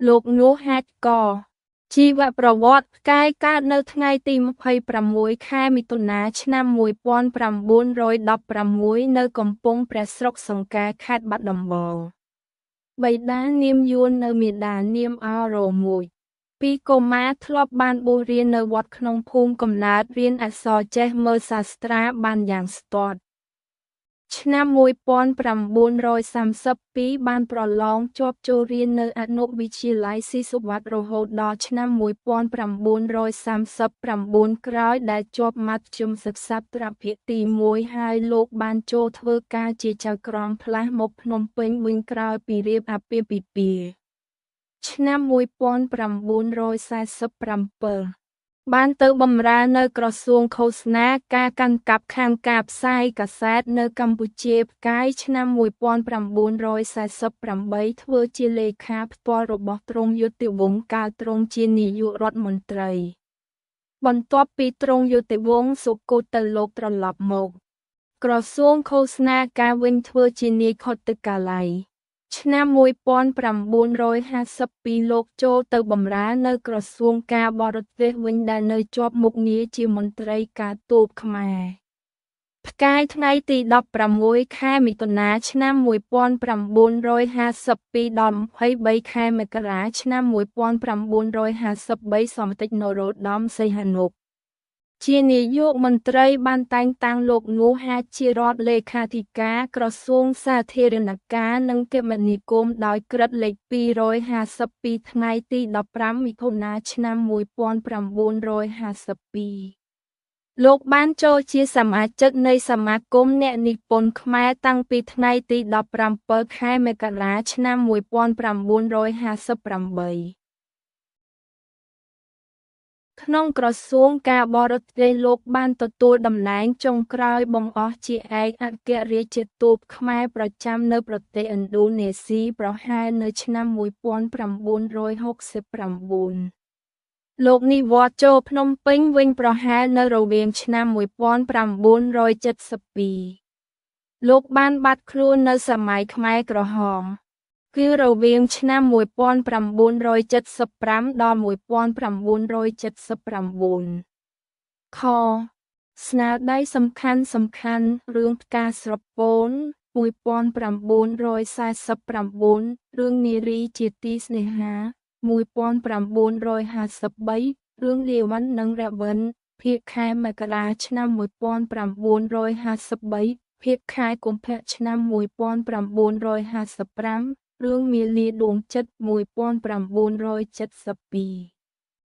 លោកនោះហេតុក៏ជីវប្រវត្តិផ្កាយកើតនៅថ្ងៃទី26 ខែមិថុនាឆ្នាំ1916នៅកំពង់ព្រះស្រុកសង្កែខេត្តបាត់ដំបងបិតានាមយួននៅមាតានាមអរមួយពីកុមារធ្លាប់បានបួសរៀននៅវត្តក្នុងភូមិកំណើតរៀនអក្សរចេះមើលសាស្ត្រាបានយ៉ាងស្ទាត់ឆ្នាំ1932បានប្រឡងជាប់ចូលរៀននៅអនុវិទ្យាល័យស៊ីសុវត្ថិរហូតដល់ឆ្នាំ1939ក្រោយដែលជាប់មធ្យមសិក្សាត្រាប់ភាគទី1ហើយលោកបានចូលធ្វើការជាចៅក្រមផ្លាស់មកភ្នំពេញវិញក្រោយពីរៀបអាពាហ៍ពិពាហ៍ឆ្នាំ1947បានទៅបម្រើនៅក្រសួងឃោសនាការកាន់កាប់ខាងការផ្សាយកាសែតនៅកម្ពុជាផ្កាយឆ្នាំ1948ធ្វើជាលេខាផ្ទាល់របស់ទ្រង់យុតិវង្សកាលទ្រង់ជានាយករដ្ឋមន្ត្រីបន្ទាប់ពីទ្រង់យុតិវង្សសុគតទៅលោកត្រឡប់មកក្រសួងឃោសនាការវិញធ្វើជានាយខុទ្ទកាល័យឆ្នាំ1952លោកចូលទៅបម្រើនៅក្រសួងការបរទេសវិញដែលនៅជាប់មុខងារជាមន្ត្រីការទូតខ្មែរផ្កាយថ្ងៃទី16 ខែមិថុនាឆ្នាំ1952ដល់23ខែមករាឆ្នាំ1953សម្តេចនរោត្តមសីហនុជានាយកមន្ត្រីបានតែងតាំងលោកនោះហេតុជារដ្ឋលេខាធិការក្រសួងសាធារណការនិងគមនាគមន៍ដោយក្រឹត្យលេខ252ថ្ងៃទី15មិថុនាឆ្នាំ1952លោកបានចូលជាសមាជិកនៃសមាគមអ្នកនិពន្ធខ្មែរតាំងពីថ្ងៃទី17ខែមករាឆ្នាំ1958ក្នុងក្រសួងការបរទេសលោកបានទទួលតំណែងចុងក្រោយបង្អស់ជាឯកអគ្គរដ្ឋទូតខ្មែរប្រចាំនៅប្រទេសឥណ្ឌូនេស៊ីប្រហែលនៅឆ្នាំ1969លោកនិវត្តន៍ចូលភ្នំពេញវិញប្រហែលនៅរវាងឆ្នាំ1972លោកបានបាត់ខ្លួននៅសម័យខ្មែរក្រហមគឺរវាងឆ្នាំ1975ដល់1979ខស្នាដៃសំខាន់រឿងផ្កាស្រពោន1949រឿងនារីជាទីស្នេហា1953រឿងលាវ៉ាន់និងរវិនភាគខែមករាឆ្នាំ1953ភាគខែកុម្ភៈឆ្នាំ1955រឿងមាលាដួងចិត្ត1972